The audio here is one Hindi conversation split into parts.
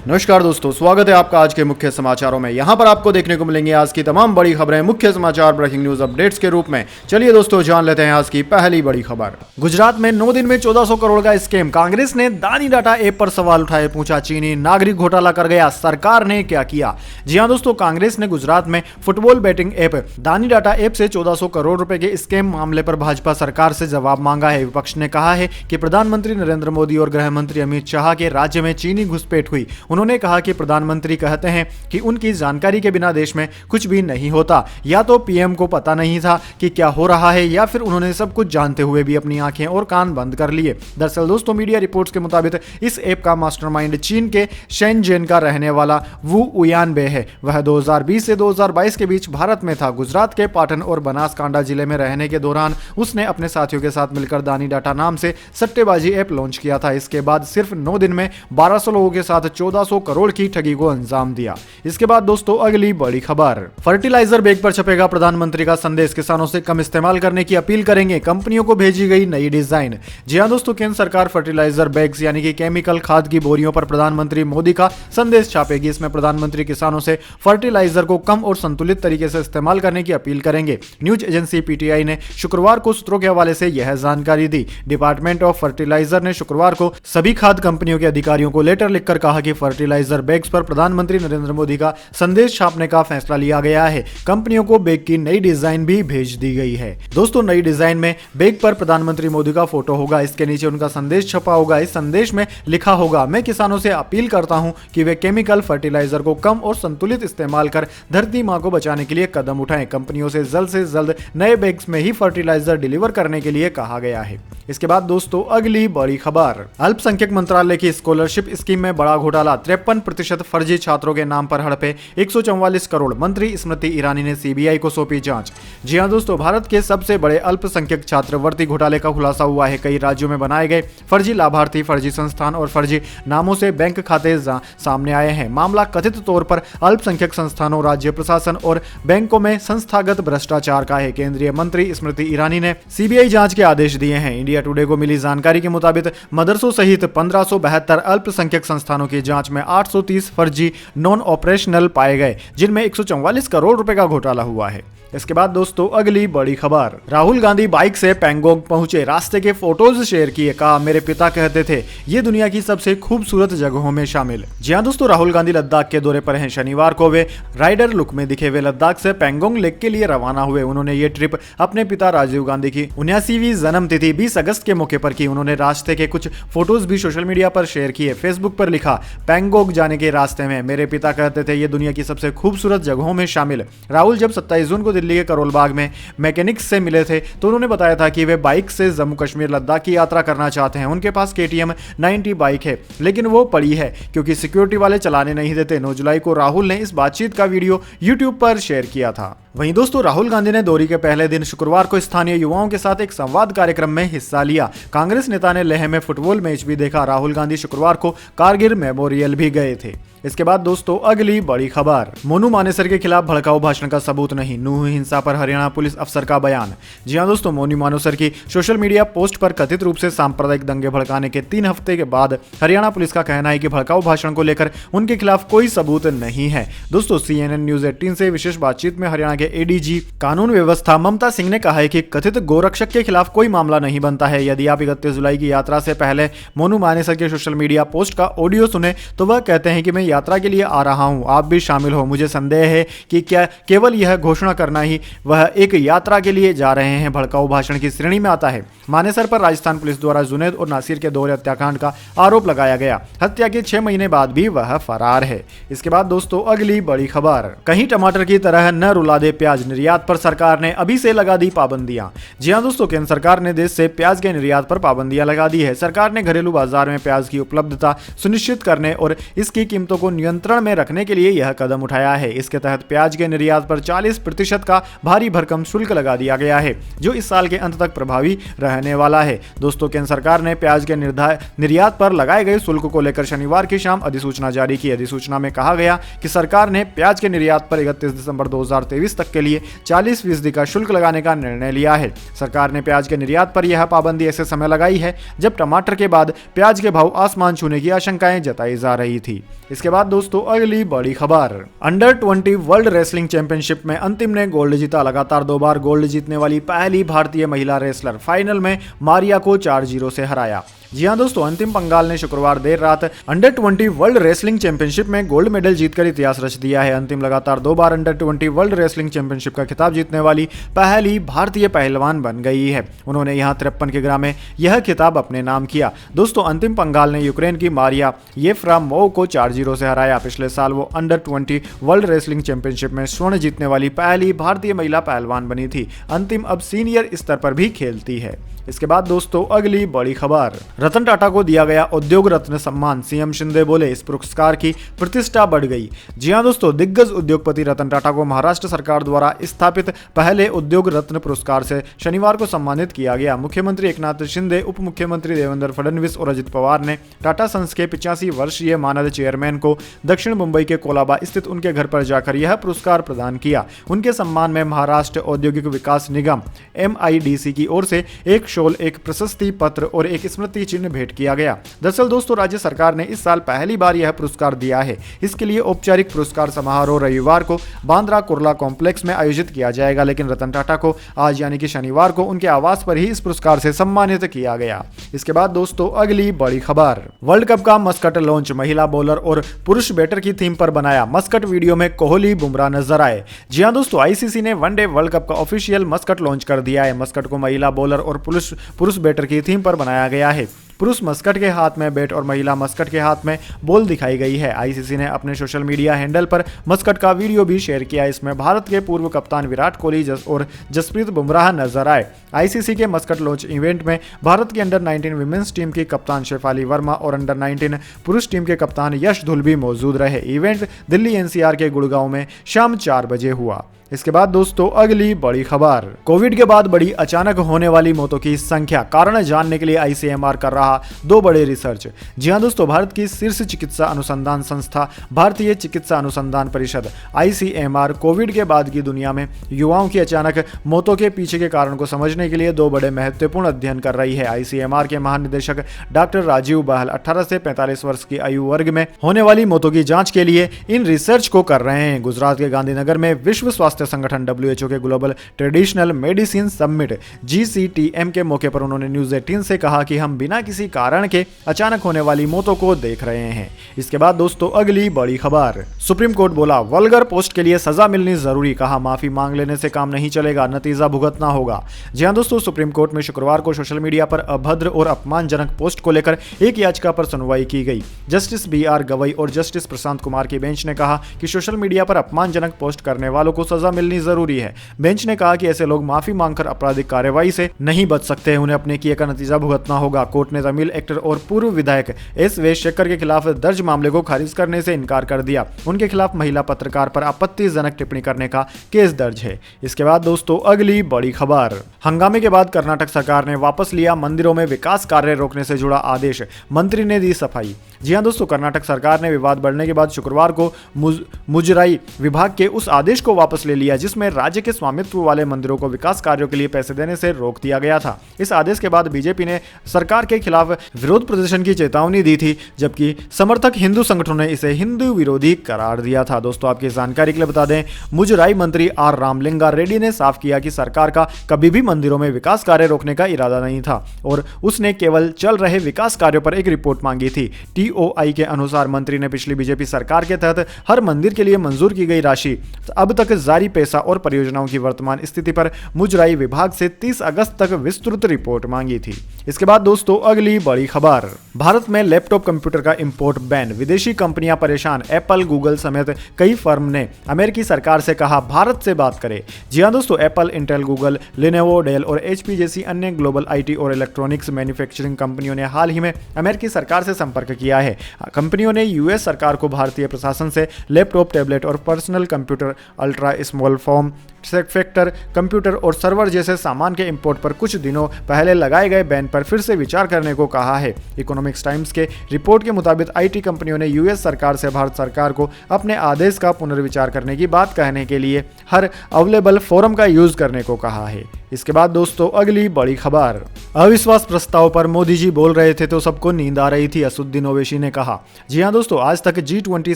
नमस्कार दोस्तों, स्वागत है आपका आज के मुख्य समाचारों में। यहां पर आपको देखने को मिलेंगे आज की तमाम बड़ी खबरें मुख्य समाचार ब्रेकिंग न्यूज अपडेट्स के रूप में। चलिए दोस्तों, जान लेते हैं आज की पहली बड़ी खबर। गुजरात में 9 दिन में 1400 करोड़ का स्कैम, कांग्रेस ने दानी डाटा ऐप पर सवाल उठाए, पूछा चीनी नागरिक घोटाला कर गया, सरकार ने क्या किया। जी हां दोस्तों, कांग्रेस ने गुजरात में फुटबॉल बैटिंग ऐप दानी डाटा ऐप से 1400 करोड़ रुपए के स्कैम मामले पर भाजपा सरकार से जवाब मांगा है। विपक्ष ने कहा है कि प्रधानमंत्री नरेंद्र मोदी और गृह मंत्री अमित शाह के राज्य में चीनी घुसपैठ हुई। उन्होंने कहा कि प्रधानमंत्री कहते हैं कि उनकी जानकारी के बिना देश में कुछ भी नहीं होता। या तो पीएम को पता नहीं था कि क्या हो रहा है, या फिर उन्होंने सब कुछ जानते हुए भी अपनी आंखें और कान बंद कर लिए। दरअसल दोस्तों, मीडिया रिपोर्ट्स के मुताबिक इस ऐप का मास्टरमाइंड चीन के शेनजेन का रहने वाला वू उयानबे है। वह 2020 से 2022 के बीच भारत में था। गुजरात के पाटन और बनासकांडा जिले में रहने के दौरान उसने अपने साथियों के साथ मिलकर दानी डाटा नाम से सट्टेबाजी ऐप लॉन्च किया था। इसके बाद सिर्फ 9 दिन में 1200 लोगों के साथ 1400 करोड़ की ठगी को अंजाम दिया। इसके बाद दोस्तों, अगली बड़ी खबर। फर्टिलाइजर बैग पर छपेगा प्रधानमंत्री का संदेश, किसानों से कम इस्तेमाल करने की अपील करेंगे, कंपनियों को भेजी गई नई डिजाइन। जी हां दोस्तों, केंद्र सरकार फर्टिलाइजर बैग्स यानी कि केमिकल खाद की बोरियों पर प्रधानमंत्री मोदी का संदेश छापेगी। इसमें प्रधानमंत्री किसानों से फर्टिलाइजर को कम और संतुलित तरीके से इस्तेमाल करने की अपील करेंगे। न्यूज एजेंसी पीटीआई ने शुक्रवार को सूत्रों के हवाले से यह जानकारी दी। डिपार्टमेंट ऑफ फर्टिलाइजर ने शुक्रवार को सभी खाद कंपनियों के अधिकारियों को लेटर लिखकर कहा कि फर्टिलाइजर बैग्स पर प्रधानमंत्री नरेंद्र मोदी का संदेश छापने का फैसला लिया गया है। कंपनियों को बैग की नई डिजाइन भी भेज दी गई है। दोस्तों, नई डिजाइन में बैग पर प्रधानमंत्री मोदी का फोटो होगा, इसके नीचे उनका संदेश छपा होगा। इस संदेश में लिखा होगा, मैं किसानों से अपील करता हूं कि वे केमिकल फर्टिलाइजर को कम और संतुलित इस्तेमाल कर धरती मां को बचाने के लिए कदम उठाएं। कंपनियों से जल्द नए बैग्स में ही फर्टिलाइजर डिलीवर करने के लिए कहा गया है। इसके बाद दोस्तों, अगली बड़ी खबर। अल्पसंख्यक मंत्रालय की स्कॉलरशिप स्कीम में बड़ा घोटाला, 53% फर्जी छात्रों के नाम पर हड़पे 144 करोड़, मंत्री स्मृति ईरानी ने सीबीआई को सौंपी जांच। जी हां दोस्तों, भारत के सबसे बड़े अल्पसंख्यक छात्रवृत्ति घोटाले का खुलासा हुआ है। कई राज्यों में बनाए गए फर्जी लाभार्थी, फर्जी संस्थान और फर्जी नामों से बैंक खाते सामने आए हैं। मामला कथित तौर पर अल्पसंख्यक संस्थानों, राज्य प्रशासन और बैंकों में संस्थागत भ्रष्टाचार का है। केंद्रीय मंत्री स्मृति ईरानी ने सीबीआई जांच के आदेश दिए हैं। इंडिया टुडे को मिली जानकारी के मुताबिक मदरसों सहित 1572 अल्पसंख्यक संस्थानों की जांच में 830 फर्जी नॉन ऑपरेशनल पाए गए, जिनमें 144 करोड़ रुपए का घोटाला हुआ है। इसके बाद दोस्तों, अगली बड़ी खबर। राहुल गांधी बाइक से पैंगोंग पहुंचे, रास्ते के फोटोज शेयर किए, कहा मेरे पिता कहते थे ये दुनिया की सबसे खूबसूरत जगहों में शामिल। जी हां दोस्तों, राहुल गांधी लद्दाख के दौरे पर हैं। शनिवार को वे राइडर लुक में दिखे। वे लद्दाख से पैंगोंग लेक के लिए रवाना हुए। उन्होंने ये ट्रिप अपने पिता राजीव गांधी की 79वीं जन्मतिथि 20 अगस्त के मौके पर की। उन्होंने रास्ते के कुछ फोटोज भी सोशल मीडिया पर शेयर किए। फेसबुक पर लिखा, पैंगोंग जाने के रास्ते में मेरे पिता कहते थे ये दुनिया की सबसे खूबसूरत जगहों में शामिल। राहुल जब 27 जून को दिल्ली के करोल बाग में मैकेनिक्स से मिले थे तो उन्होंने बताया था कि वे बाइक से जम्मू कश्मीर लद्दाख की यात्रा करना चाहते हैं। उनके पास KTM 90 बाइक है, लेकिन वो पड़ी है क्योंकि सिक्योरिटी वाले चलाने नहीं देते। 9 जुलाई को राहुल ने इस बातचीत का वीडियो यूट्यूब पर शेयर किया था। वहीं दोस्तों, राहुल गांधी ने दौरे के पहले दिन शुक्रवार को स्थानीय युवाओं के साथ एक संवाद कार्यक्रम में हिस्सा लिया। कांग्रेस नेता ने लेह में फुटबॉल मैच भी देखा। राहुल गांधी शुक्रवार को कारगिल मेमोरियल भी गए थे। इसके बाद दोस्तों, अगली बड़ी खबर। मोनू मानेसर के खिलाफ भड़काऊ भाषण का सबूत नहीं, नूह हिंसा पर हरियाणा पुलिस अफसर का बयान। जी हां दोस्तों, मोनू मानेसर की सोशल मीडिया पोस्ट पर कथित रूप से सांप्रदायिक दंगे भड़काने के 3 हफ्ते के बाद हरियाणा पुलिस का कहना है कि भड़काऊ भाषण को लेकर उनके खिलाफ कोई सबूत नहीं है। दोस्तों, CNN न्यूज 18 से विशेष बातचीत में हरियाणा के ADG कानून व्यवस्था ममता सिंह ने कहा है कि कथित गोरक्षक के खिलाफ कोई मामला नहीं बनता है। यदि आप 31 जुलाई की यात्रा से पहले मोनू मानेसर के सोशल मीडिया पोस्ट का ऑडियो सुने तो वह कहते हैं कि मैं यात्रा के लिए आ रहा हूं, आप भी शामिल हो। मुझे संदेह है कि क्या केवल यह घोषणा करना ही वह एक यात्रा के लिए जा रहे हैं भड़काऊ भाषण की श्रेणी में आता है। मानेसर पर राजस्थान पुलिस द्वारा जुनैद और नासिर के दोहरे हत्याकांड का आरोप लगाया गया। हत्या के 6 महीने बाद भी वह फरार है। इसके बाद दोस्तों, अगली बड़ी खबर। कहीं टमाटर की तरह न रुला दे प्याज, निर्यात पर सरकार ने अभी से लगा दी पाबंदियां। जी हां दोस्तों, केंद्र सरकार ने देश से प्याज के निर्यात पर पाबंदियां लगा दी है। सरकार ने घरेलू बाजार में प्याज की उपलब्धता सुनिश्चित करने और इसकी कीमतों को नियंत्रण में रखने के लिए यह कदम उठाया है। इसके तहत प्याज के निर्यात पर 40% का भारी भरकम शुल्क लगा दिया गया है, जो इस साल के अंत तक प्रभावी रहने वाला है। दोस्तों, केंद्र सरकार ने प्याज के निर्यात पर लगाए गए शुल्क को लेकर शनिवार की शाम अधिसूचना जारी की। अधिसूचना में कहा गया कि सरकार ने प्याज के निर्यात पर 31 दिसंबर 2023 तक के लिए 40% का शुल्क लगाने का निर्णय लिया है। सरकार ने प्याज के निर्यात पर यह पाबंदी ऐसे समय लगाई है जब टमाटर के बाद प्याज के भाव आसमान छूने की आशंकाएं जताई जा रही थी। इसके इसके बाद दोस्तों अगली बड़ी खबर, अंडर 20 वर्ल्ड रेसलिंग चैंपियनशिप में अंतिम ने गोल्ड जीता। लगातार 2 बार गोल्ड जीतने वाली पहली भारतीय महिला रेसलर फाइनल में मारिया को 4-0 से हराया। जी हां दोस्तों, अंतिम पंगाल ने शुक्रवार देर रात अंडर 20 वर्ल्ड रेसलिंग चैंपियनशिप में गोल्ड मेडल जीतकर इतिहास रच दिया है। अंतिम लगातार 2 बार अंडर 20 वर्ल्ड रेसलिंग चैंपियनशिप का खिताब जीतने वाली पहली भारतीय पहलवान बन गई है। उन्होंने यहां 53 किग्रा में यह खिताब अपने नाम किया। दोस्तों, अंतिम पंगाल ने यूक्रेन की मारिया येफ्रामोव को 4-0 से हराया। पिछले साल वो अंडर 20 वर्ल्ड रेसलिंग चैंपियनशिप में स्वर्ण जीतने वाली पहली भारतीय महिला पहलवान बनी थी। अंतिम अब सीनियर स्तर पर भी खेलती है। इसके बाद दोस्तों अगली बड़ी खबर, रतन टाटा को दिया गया उद्योग रत्न सम्मान। सीएम शिंदे बोले इस पुरस्कार की प्रतिष्ठा बढ़ गई। जी हां दोस्तों, दिग्गज उद्योगपति रतन टाटा को महाराष्ट्र सरकार द्वारा स्थापित पहले उद्योग रत्न पुरस्कार से शनिवार को सम्मानित किया गया। मुख्यमंत्री एकनाथ शिंदे, उप मुख्यमंत्री देवेंद्र फडणवीस और अजित पवार ने टाटा सन्स के 85 वर्षीय मानद चेयरमैन को दक्षिण मुंबई के कोलाबा स्थित उनके घर पर जाकर यह पुरस्कार प्रदान किया। उनके सम्मान में महाराष्ट्र औद्योगिक विकास निगम MIDC की ओर से एक शॉल, एक प्रशस्ति पत्र और एक स्मृति चिन्ह भेंट किया गया। दरअसल दोस्तों, राज्य सरकार ने इस साल पहली बार यह पुरस्कार दिया है। इसके लिए औपचारिक पुरस्कार समारोह रविवार को बांद्रा कुर्ला कॉम्प्लेक्स में आयोजित किया जाएगा, लेकिन रतन टाटा को आज यानी कि शनिवार को उनके आवास पर ही इस पुरस्कार से सम्मानित किया गया। इसके बाद दोस्तों अगली बड़ी खबर, वर्ल्ड कप का मस्कट लॉन्च। महिला बॉलर और पुरुष बैटर की थीम पर बनाया मस्कट। वीडियो में कोहली, बुमराह नजर आए। जी हां दोस्तों, ICC ने वनडे वर्ल्ड कप का ऑफिशियल मस्कट लॉन्च कर दिया है। मस्कट को महिला बॉलर और पुरुष बैटर की थीम पर बनाया गया है। पुरुष मस्कट के हाथ में बैट और महिला मस्कट के हाथ में बॉल दिखाई गई है। ICC ने अपने सोशल मीडिया हैंडल पर मस्कट का वीडियो भी शेयर किया। इसमें भारत के पूर्व कप्तान विराट कोहली और जसप्रीत बुमराह नजर आए। ICC के मस्कट लॉन्च इवेंट में भारत की अंडर 19 विमेंस टीम की कप्तान शेफाली वर्मा और अंडर 19 पुरुष टीम के कप्तान यश धुल भी मौजूद रहे। इवेंट दिल्ली NCR के गुड़गांव में शाम 4 बजे हुआ। इसके बाद दोस्तों अगली बड़ी खबर, कोविड के बाद बड़ी अचानक होने वाली मौतों की संख्या, कारण जानने के लिए ICMR कर रहा 2 बड़े रिसर्च। जी हां दोस्तों, भारत की शीर्ष चिकित्सा अनुसंधान संस्था भारतीय चिकित्सा अनुसंधान परिषद ICMR कोविड के बाद की दुनिया में युवाओं की अचानक मौतों के पीछे के कारण को समझने के लिए 2 बड़े महत्वपूर्ण अध्ययन कर रही है। ICMR के महानिदेशक डॉक्टर राजीव बहल 18 से 45 वर्ष की आयु वर्ग में होने वाली मौतों की जांच के लिए इन रिसर्च को कर रहे हैं। गुजरात के गांधीनगर में विश्व स्वास्थ्य संगठन WHO के global traditional medicine summit GCTM के मौके पर उन्होंने न्यूज 18 से कहा कि हम बिना किसी कारण के अचानक होने वाली मौतों को देख रहे हैं। इसके बाद दोस्तों अगली बड़ी खबर, सुप्रीम कोर्ट बोला वल्गर पोस्ट के लिए सजा मिलनी जरूरी। कहा माफी मांग लेने से काम नहीं चलेगा, नतीजा भुगतना होगा। जी हां दोस्तों, सुप्रीम कोर्ट में शुक्रवार को सोशल मीडिया पर अभद्र और अपमानजनक पोस्ट को लेकर एक याचिका पर सुनवाई की गई। जस्टिस BR गवई और जस्टिस प्रशांत कुमार की बेंच ने कहा कि सोशल मीडिया पर अपमानजनक पोस्ट करने वालों को सजा मिलनी जरूरी है। बेंच ने कहा कि ऐसे लोग माफी मांगकर आपराधिक कार्रवाई से नहीं बच सकते हैं, उन्हें अपने किए का नतीजा भुगतना होगा। कोर्ट ने तमिल एक्टर और पूर्व विधायक S वेशेखर के खिलाफ दर्ज मामले को खारिज करने से इनकार कर दिया। उनके खिलाफ महिला पत्रकार पर आपत्तिजनक टिप्पणी करने का केस दर्ज है। इसके बाद दोस्तों अगली बड़ी खबर, हंगामे के बाद कर्नाटक सरकार ने वापस लिया मंदिरों में विकास कार्य रोकने से जुड़ा आदेश। मंत्री ने दी सफाई। जी हां दोस्तों, कर्नाटक सरकार ने विवाद बढ़ने के बाद शुक्रवार को मुजराई विभाग के उस आदेश को वापस ले लिया जिसमें राज्य के स्वामित्व वाले मंदिरों को विकास कार्यों के लिए पैसे देने से रोक दिया गया था। इस आदेश के बाद बीजेपी ने सरकार के खिलाफ विरोध प्रदर्शन की चेतावनी दी थी, जबकि समर्थक हिंदू संगठनों ने इसे हिंदू विरोधी करार दिया था। दोस्तों आपकी जानकारी के लिए बता दें, मुजराई मंत्री R रामलिंगा रेड्डी ने साफ किया कि सरकार का कभी भी मंदिरों में विकास कार्य रोकने का इरादा नहीं था और उसने केवल चल रहे विकास कार्यों पर एक रिपोर्ट मांगी थी। TOI के अनुसार मंत्री ने पिछली बीजेपी सरकार के तहत हर मंदिर के लिए मंजूर की गई राशि, अब तक जारी पैसा और परियोजनाओं की वर्तमान स्थिति पर मुजराई विभाग से 30 अगस्त तक विस्तृत रिपोर्ट मांगी थी। इसके बाद दोस्तों अगली बड़ी खबर, भारत में लैपटॉप कंप्यूटर का इंपोर्ट बैन, विदेशी कंपनियां परेशान। एप्पल, गूगल समेत कई फर्म ने अमेरिकी सरकार से कहा भारत से बात करे। जी हां दोस्तों, Apple, Intel, Google, Lenovo, Dell और HP जैसी अन्य ग्लोबल IT और इलेक्ट्रॉनिक्स मैन्युफैक्चरिंग कंपनियों ने हाल ही में अमेरिकी सरकार से संपर्क किया है। कंपनियों ने US सरकार को भारतीय प्रशासन से लैपटॉप, टैबलेट और personal computer, ultra small form factor computer और सर्वर जैसे सामान के इंपोर्ट पर कुछ दिनों पहले लगाए गए बैन पर फिर से विचार करने को कहा है। इकोनॉमिक्स टाइम्स के रिपोर्ट के मुताबिक IT कंपनियों ने US सरकार से भारत सरकार को अपने आदेश का पुनर्विचार करने की बात कहने के लिए हर अवेलेबल फोरम का यूज करने को कहा है। इसके बाद दोस्तों अगली बड़ी खबर, अविश्वास प्रस्ताव पर मोदी जी बोल रहे थे तो सबको नींद आ रही थी, असुद्दीन ओवैसी ने कहा। जी हां दोस्तों, आज तक G20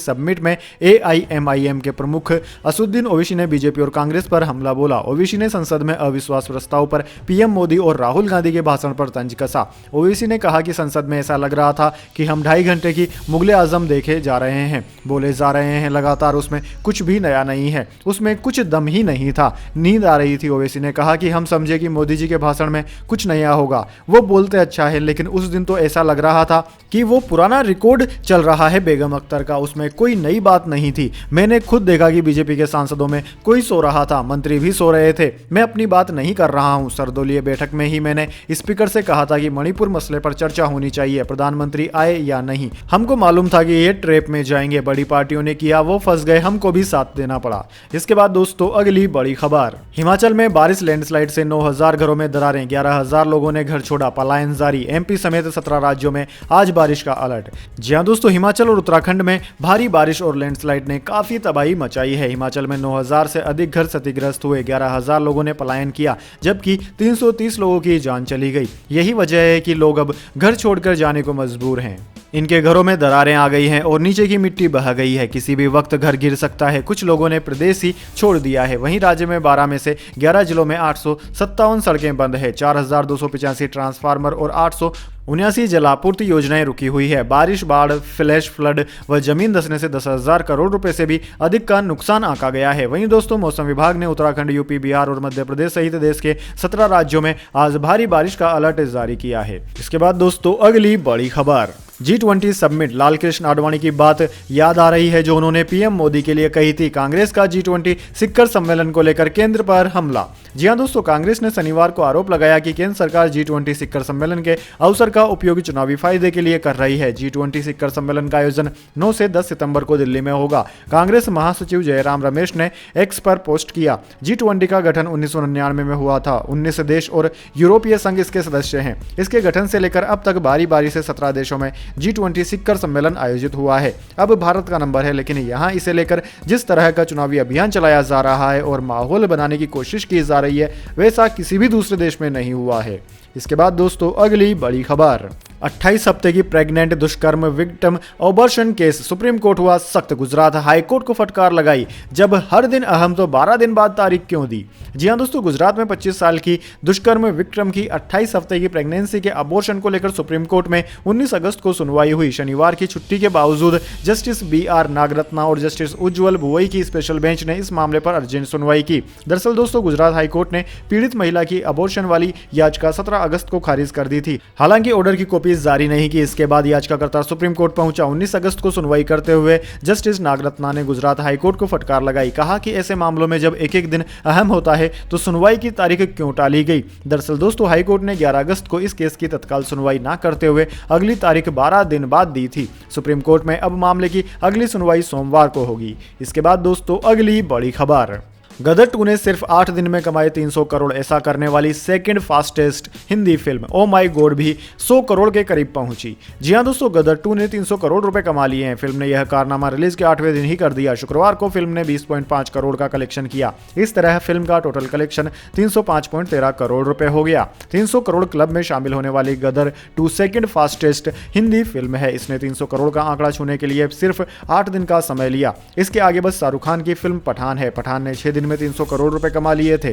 समिट में AIMIM के प्रमुख असुद्दीन ओवैसी ने बीजेपी और कांग्रेस पर हमला बोला। ओवैसी ने संसद में अविश्वास प्रस्ताव पर पीएम मोदी और राहुल गांधी के भाषण पर तंज कसा। ओवैसी ने कहा कि संसद में ऐसा लग रहा था कि हम 2.5 घंटे की मुगले आजम देखे जा रहे हैं, बोले जा रहे हैं लगातार, उसमें कुछ भी नया नहीं है, उसमें कुछ दम ही नहीं था, नींद आ रही थी। ओवैसी ने कहा कि हम समझे कि मोदी जी के भाषण में कुछ नया होगा, वो बोलते अच्छा है, लेकिन उस दिन तो ऐसा लग रहा था कि वो पुराना रिकॉर्ड चल रहा है बेगम अख्तर का, उसमें कोई नई बात नहीं थी। मैंने खुद देखा कि बीजेपी के सांसदों में कोई सो रहा था, मंत्री भी सो रहे थे। मैं अपनी बात नहीं कर रहा हूं। सर्वदलीय बैठक में ही मैंने स्पीकर से कहा था कि मणिपुर मसले पर चर्चा होनी चाहिए, प्रधानमंत्री आए या नहीं। हमको मालूम था कि ये ट्रैप में जाएंगे, बड़ी पार्टियों ने किया, वो फंस गए, हमको भी साथ देना पड़ा। इसके बाद दोस्तों अगली बड़ी खबर, हिमाचल में बारिश लैंडस्लाइड से 9,000 घरों में दरारें, 11,000 लोगों ने घर छोड़ा, पलायन जारी। MP समेत 17 राज्यों में आज बारिश का अलर्ट। जी हां दोस्तों, हिमाचल और उत्तराखंड में भारी बारिश और लैंडस्लाइड ने काफी तबाही मचाई है। हिमाचल में 9,000 से अधिक घर क्षतिग्रस्त हुए, 11,000 लोगों ने पलायन किया, जबकि 330 लोगों की जान चली गई। यही वजह है कि लोग अब घर छोड़कर जाने को मजबूर हैं। इनके घरों में दरारें आ गई हैं और नीचे की मिट्टी बह गई है, किसी भी वक्त घर गिर सकता है। कुछ लोगों ने प्रदेश ही छोड़ दिया है। वहीं राज्य में 12 में से 11 जिलों में 857 सड़कें बंद है, 4,285 ट्रांसफार्मर और 879 जलापूर्ति योजनाएं रुकी हुई है। बारिश, बाढ़, फ्लैश फ्लड व जमीन धंसने से 10,000 करोड़ रुपए से भी अधिक का नुकसान आंका गया है। वहीं दोस्तों मौसम विभाग ने उत्तराखंड, यूपी, बिहार और मध्य प्रदेश सहित देश के 17 राज्यों में आज भारी बारिश का अलर्ट जारी किया है। इसके बाद दोस्तों अगली बड़ी खबर, G20 समिट, लालकृष्ण आडवाणी की बात याद आ रही है जो उन्होंने पीएम मोदी के लिए कही थी। कांग्रेस का G20 शिखर सम्मेलन को लेकर केंद्र पर हमला। जी हां दोस्तों, कांग्रेस ने शनिवार को आरोप लगाया कि केंद्र सरकार G20 शिखर सम्मेलन के अवसर का उपयोग चुनावी फायदे के लिए कर रही है। G20 शिखर सम्मेलन का आयोजन 9 से 10 सितंबर को दिल्ली में होगा। कांग्रेस महासचिव जयराम रमेश ने एक्स पर पोस्ट किया, G20 का गठन 1999 में हुआ था। 19 देश और यूरोपीय संघ इसके सदस्य हैं। इसके गठन से लेकर अब तक बारी बारी से 17 देशों में G20 शिखर सम्मेलन आयोजित हुआ है। अब भारत का नंबर है, लेकिन यहां इसे लेकर जिस तरह का चुनावी अभियान चलाया जा रहा है और माहौल बनाने की कोशिश की जा रही है, वैसा किसी भी दूसरे देश में नहीं हुआ है। इसके बाद दोस्तों अगली बड़ी खबर, 28 हफ्ते की प्रेग्नेंट दुष्कर्म victim abortion case, supreme court हुआ सख्त। गुजरात हाई कोर्ट को फटकार लगाई, जब हर दिन अहम तो 12 दिन बाद तारीख क्यों दी। जी हां दोस्तों, गुजरात में 25 साल की दुष्कर्म विक्टिम की 28 हफ्ते की प्रेगनेंसी के अबॉर्शन को लेकर सुप्रीम कोर्ट में 19 अगस्त को सुनवाई हुई। शनिवार की छुट्टी के बावजूद जस्टिस BR नागरत्ना और जस्टिस उज्ज्वल बुवई की स्पेशल बेंच ने इस मामले पर अर्जेंट सुनवाई की। दरअसल दोस्तों, गुजरात हाई कोर्ट ने पीड़ित महिला की अबॉर्शन वाली याचिका 17 अगस्त को खारिज कर दी थी। हालांकि ऑर्डर की कॉपी जारी नहीं की। इसके बाद याचिकाकर्ता सुप्रीम कोर्ट पहुंचा। 19 अगस्त को सुनवाई करते हुए जस्टिस नागरत्ना ने गुजरात हाई कोर्ट को फटकार लगाई। कहा कि ऐसे मामलों में जब एक एक दिन अहम होता है तो सुनवाई की तारीख क्यों टाली गई। दरअसल दोस्तों, हाई कोर्ट ने 11 अगस्त को इस केस की तत्काल सुनवाई न करते हुए अगली तारीख 12 दिन बाद दी थी। सुप्रीम कोर्ट में अब मामले की अगली सुनवाई सोमवार को होगी। इसके बाद दोस्तों अगली बड़ी खबर, गदर 2 ने सिर्फ 8 दिन में कमाए 300 करोड़, ऐसा करने वाली second fastest Hindi film oh my God भी 100 करोड़ के करीब पहुंची। जी हां दोस्तों, गदर 2 ने 300 करोड़ रुपए कमा लिए हैं। फिल्म ने यह कारनामा रिलीज के 8वें दिन ही कर दिया। शुक्रवार को फिल्म ने 20.5 करोड़ का कलेक्शन किया। इस तरह फिल्म का टोटल कलेक्शन 305.13 करोड़ रुपए हो गया। 300 करोड़ क्लब में शामिल होने वाली गदर 2 सेकंड फास्टेस्ट हिंदी फिल्म है। इसने 300 करोड़ का आंकड़ा छूने के लिए सिर्फ 8 दिन का समय लिया। इसके आगे बस शाहरुख खान की फिल्म पठान है। पठान ने 6 दिन में 300 करोड़ रुपए कमा लिए थे।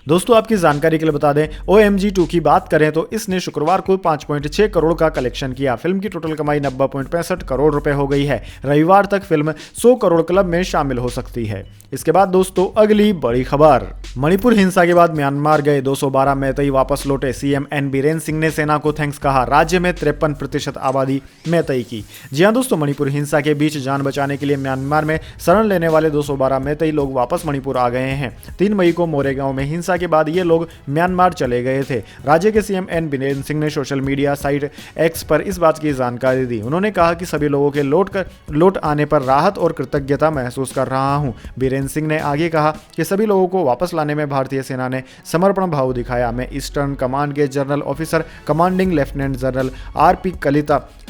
दोस्तों आपकी जानकारी के लिए बता दें, OMG 2 की बात करें तो इसने शुक्रवार को 5.6 करोड़ का कलेक्शन किया। फिल्म की टोटल कमाई 90.65 करोड़ रुपए हो गई है। रविवार तक फिल्म 100 करोड़ क्लब में शामिल हो सकती है। इसके बाद दोस्तों अगली बड़ी खबर, मणिपुर हिंसा के बाद म्यांमार गए 212 मैतेई वापस लौटे। CM N बीरेन सिंह ने सेना को थैंक्स कहा। राज्य में 53% आबादी मैतेई की। जी हां दोस्तों, मणिपुर हिंसा के बीच जान बचाने के लिए म्यांमार में शरण लेने वाले 212 मैतेई लोग वापस मणिपुर आ गए हैं। 3 मई को मोरेगांव में हिंसा के बाद ये लोग म्यांमार चले गए थे। राज्य के CM N बीरेन सिंह ने सोशल मीडिया साइट X पर इस बात की जानकारी दी। उन्होंने कहा कि सभी लोगों के लौट आने पर राहत और कृतज्ञता महसूस कर रहा हूं। बीरेन सिंह ने आगे कहा कि सभी लोगों को वापस लाने में भारतीय सेना ने समर्पण भाव दिखाया। मैं ईस्टर्न कमांड के general officer commanding lieutenant general RP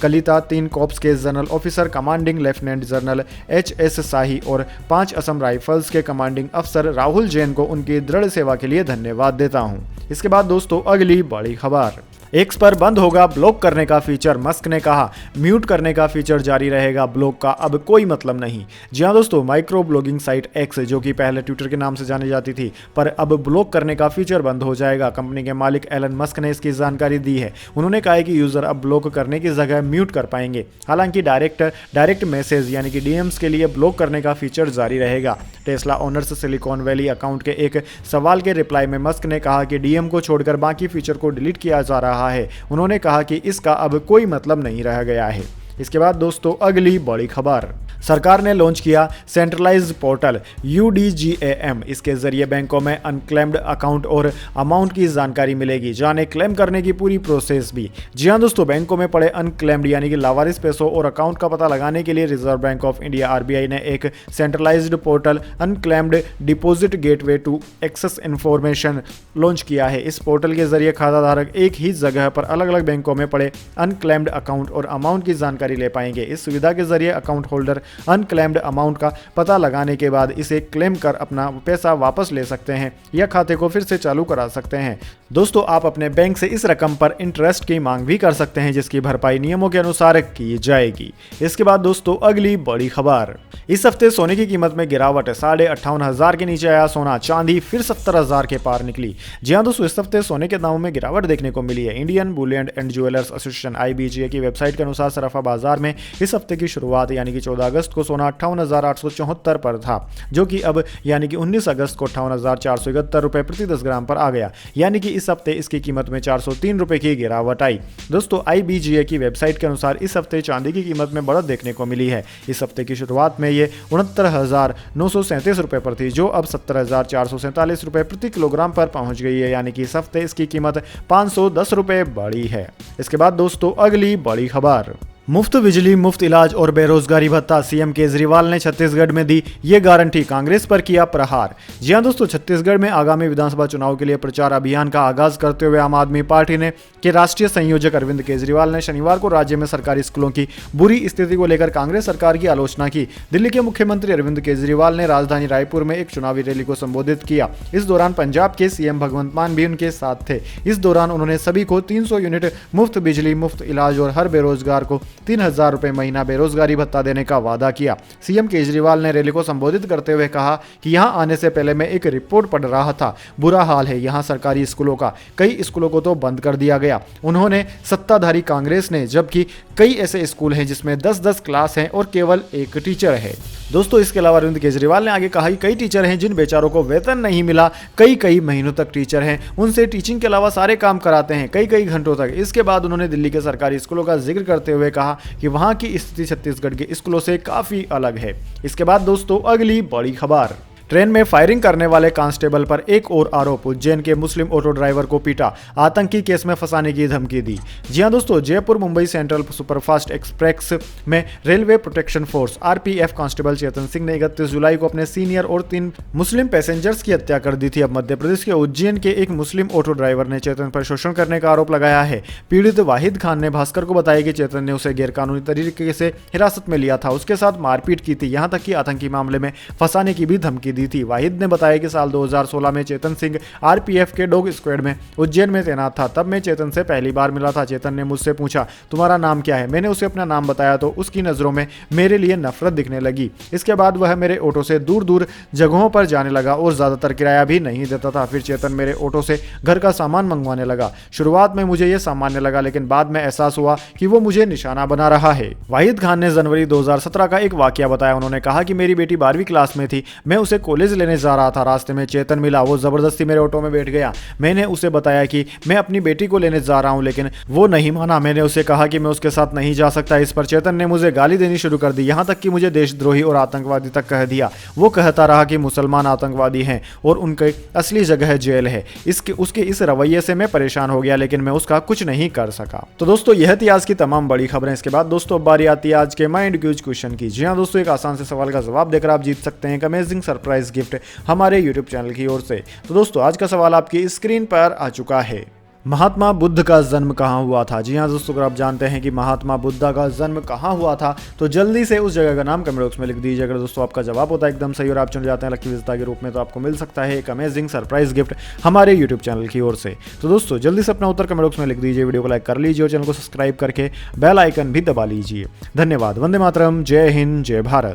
Kalita 3 corps के general officer commanding lieutenant general HS Shahi और 5 असम राइफल्स के कमांडिंग अफसर राहुल जैन को उनकी दृढ़ सेवा के लिए लिए धन्यवाद देता हूं। इसके बाद दोस्तों अगली बड़ी खबर, एक्स पर बंद होगा ब्लॉक करने का फीचर। मस्क ने कहा म्यूट करने का फीचर जारी रहेगा, ब्लॉक का अब कोई मतलब नहीं। जी हां दोस्तों, माइक्रो ब्लॉगिंग साइट एक्स जो कि पहले ट्विटर के नाम से जानी जाती थी, पर अब ब्लॉक करने का फीचर बंद हो जाएगा। कंपनी के मालिक एलन मस्क ने इसकी जानकारी दी है। उन्होंने कहा है कि यूजर अब ब्लॉक करने की जगह म्यूट कर पाएंगे। हालांकि डायरेक्ट मैसेज यानी कि डीएम्स के लिए ब्लॉक करने का फीचर जारी रहेगा। Tesla owners silicon valley account के एक सवाल के रिप्लाई में मस्क ने कहा कि डीएम को छोड़कर बाकी फीचर को डिलीट किया जा रहा है। उन्होंने कहा कि इसका अब कोई मतलब नहीं रह गया है। इसके बाद दोस्तों अगली बड़ी खबर, सरकार ने लॉन्च किया सेंट्रलाइज्ड पोर्टल UDGAM। इसके जरिए बैंकों में अनक्लेम्ड अकाउंट और अमाउंट की जानकारी मिलेगी। जाने क्लेम करने की पूरी प्रोसेस भी। जी हां दोस्तों, बैंकों में पड़े अनक्लेम्ड यानी कि लावारिस पैसों और अकाउंट का पता लगाने के लिए Reserve Bank of India RBI ने एक centralised portal unclaimed deposit gateway to access information launch किया है। इस पोर्टल के जरिए खाताधारक एक ही जगह पर अलग अलग बैंकों में पड़े अनक्लेम्ड अकाउंट और अमाउंट की जानकारी ले पाएंगे। इस सुविधा के जरिए अकाउंट होल्डर अनक्लेम्ड अमाउंट का पता लगाने के बाद इसे क्लेम कर अपना पैसा वापस ले सकते हैं या खाते को फिर से चालू करा सकते हैं। दोस्तों, आप अपने बैंक से इस रकम पर इंटरेस्ट की मांग भी कर सकते हैं, जिसकी भरपाई नियमों के अनुसार की जाएगी। इसके बाद दोस्तों अगली बड़ी खबर, इस हफ्ते सोने की कीमत में गिरावट, 58,500 के नीचे आया सोना। चांदी फिर 70,000 के पार निकली। जी हां दोस्तों, इस हफ्ते सोने के दामों में गिरावट देखने को मिली है। Indian Boolean and jewellers association IBGA की वेबसाइट के अनुसार सराफा बाजार में इस हफ्ते की शुरुआत यानी कि 14 अगस्त को सोना 58,874 पर था, जो कि अब यानी कि 19 अगस्त को 58,471 रुपए प्रति 10 ग्राम पर आ गया। यानी कि इस हफ्ते इसकी कीमत में 403 रुपए की गिरावट आई। दोस्तों, IBGA की वेबसाइट के अनुसार इस हफ्ते चांदी की कीमत में बढ़त देखने को मिली है। इस हफ्ते की शुरुआत में ये 69,937 रुपए पर थी, जो अब 70,447 रुपए प्रति किलोग्राम पर पहुंच गई है। यानी कि इस हफ्ते इसकी कीमत 510 रुपए बढ़ी है। इसके बाद दोस्तों अगली बड़ी खबर, मुफ्त बिजली, मुफ्त इलाज और बेरोजगारी भत्ता। सीएम केजरीवाल ने छत्तीसगढ़ में दी ये गारंटी, कांग्रेस पर किया प्रहार। जी हां दोस्तों, छत्तीसगढ़ में आगामी विधानसभा चुनाव के लिए प्रचार अभियान का आगाज करते हुए आम आदमी पार्टी ने के राष्ट्रीय संयोजक अरविंद केजरीवाल ने शनिवार को राज्य में सरकारी स्कूलों की बुरी स्थिति को लेकर कांग्रेस सरकार की आलोचना की। दिल्ली के मुख्यमंत्री अरविंद केजरीवाल ने राजधानी रायपुर में एक चुनावी रैली को संबोधित किया। इस दौरान पंजाब के CM भगवंत मान भी उनके साथ थे। इस दौरान उन्होंने सभी को 300 यूनिट मुफ्त बिजली, मुफ्त इलाज और हर बेरोजगार को 3,000 रुपए महीना बेरोजगारी भत्ता देने का वादा किया। सीएम केजरीवाल ने रैली को संबोधित करते हुए कहा कि यहां आने से पहले मैं एक रिपोर्ट पढ़ रहा था। बुरा हाल है यहां सरकारी स्कूलों का, कई स्कूलों को तो बंद कर दिया गया। उन्होंने सत्ताधारी कांग्रेस ने, जबकि कई ऐसे स्कूल हैं जिसमें 10-10 क्लास हैं और केवल एक टीचर है। दोस्तों, इसके अलावा अरविंद केजरीवाल ने आगे कहा कि कई टीचर हैं जिन बेचारों को वेतन नहीं मिला, कई महीनों तक टीचर हैं, उनसे टीचिंग के अलावा सारे काम कराते हैं कई घंटों तक। इसके बाद उन्होंने दिल्ली के सरकारी स्कूलों का जिक्र करते हुए कहा कि वहां की स्थिति छत्तीसगढ़ के स्कूलों से काफी अलग है। इसके बाद दोस्तों अगली बड़ी खबर, ट्रेन में फायरिंग करने वाले कांस्टेबल पर एक और आरोप, उज्जैन के मुस्लिम ऑटो ड्राइवर को पीटा, आतंकी केस में फंसाने की धमकी दी। जी हां दोस्तों, Jaipur Mumbai central superfast express में railway protection force RPF constable Chetan Singh ने 31 जुलाई को अपने सीनियर और 3 मुस्लिम पैसेंजर्स की हत्या कर दी थी। अब मध्य प्रदेश के उज्जैन के एक मुस्लिम ऑटो ड्राइवर ने चेतन पर शोषण करने का आरोप लगाया है। पीड़ित वाहिद खान ने भास्कर को बताया कि चेतन ने उसे गैरकानूनी तरीके से हिरासत में लिया था, उसके साथ मारपीट की थी, यहां तक कि आतंकी मामले में फंसाने की भी धमकी दी थी। वाहिद ने बताया कि साल 2016 में चेतन सिंह RPF के डॉग स्क्वाड में उज्जैन में तैनात था। तब मैं चेतन से पहली बार मिला था। चेतन ने मुझसे पूछा तुम्हारा नाम क्या है। मैंने उसे अपना नाम बताया तो उसकी नजरों में मेरे लिए नफरत दिखने लगी। इसके बाद वह मेरे ऑटो से दूर दूर जगहों पर जाने लगा और ज्यादातर किराया भी नहीं देता था। फिर चेतन मेरे ऑटो से घर का सामान मंगवाने लगा। शुरुआत में मुझे यह सामान्य लगा, लेकिन बाद में एहसास हुआ कि वो मुझे निशाना बना रहा है। वाहिद खान ने जनवरी 2017 का एक वाकया बताया। उन्होंने कहा कि मेरी बेटी 12वीं क्लास में थी, मैं उसे कॉलेज लेने जा रहा था। रास्ते में चेतन मिला, वो जबरदस्ती मेरे ऑटो में बैठ गया। मैंने उसे बताया कि मैं अपनी बेटी को लेने जा रहा हूं, लेकिन वो नहीं माना। मैंने उसे कहा कि मैं उसके साथ नहीं जा सकता। इस पर चेतन ने मुझे गाली देनी शुरू कर दी, यहां तक कि मुझे देशद्रोही और आतंकवादी तक कह दिया। वो कहता रहा कि मुसलमान आतंकवादी हैं और उनकी असली जगह जेल है। उसके इस रवैये से मैं परेशान हो गया, लेकिन मैं उसका कुछ नहीं कर सका। तो दोस्तों, यह थी आज की तमाम बड़ी खबरें। इसके बाद दोस्तों बारी आती है आज के माइंड क्यूज क्वेश्चन की। जी हाँ दोस्तों, एक आसान से सवाल का जवाब देकर आप जीत सकते हैं एक अमेजिंग सरप्राइज गिफ्ट हमारे यूट्यूब चैनल की ओर से। तो दोस्तों, आज का सवाल आपकी स्क्रीन पर आ चुका है। महात्मा बुद्ध का जन्म कहाँ हुआ था? जी हाँ दोस्तों, अगर आप जानते हैं कि महात्मा बुद्ध का जन्म कहाँ हुआ था तो जल्दी से उस जगह का नाम कमेंट बॉक्स में लिख दीजिए। अगर दोस्तों आपका जवाब होता है एकदम सही और आप चुन जाते हैं लकी विजेता के रूप में, तो आपको मिल सकता है एक अमेजिंग सरप्राइज गिफ्ट हमारे यूट्यूब चैनल की ओर से। तो दोस्तों जल्दी से अपना उत्तर कमेंट बॉक्स में लिख दीजिए, वीडियो को लाइक कर लीजिए और चैनल को सब्सक्राइब करके बेल आइकन भी दबा लीजिए। धन्यवाद। वंदे मातरम। जय हिंद, जय भारत।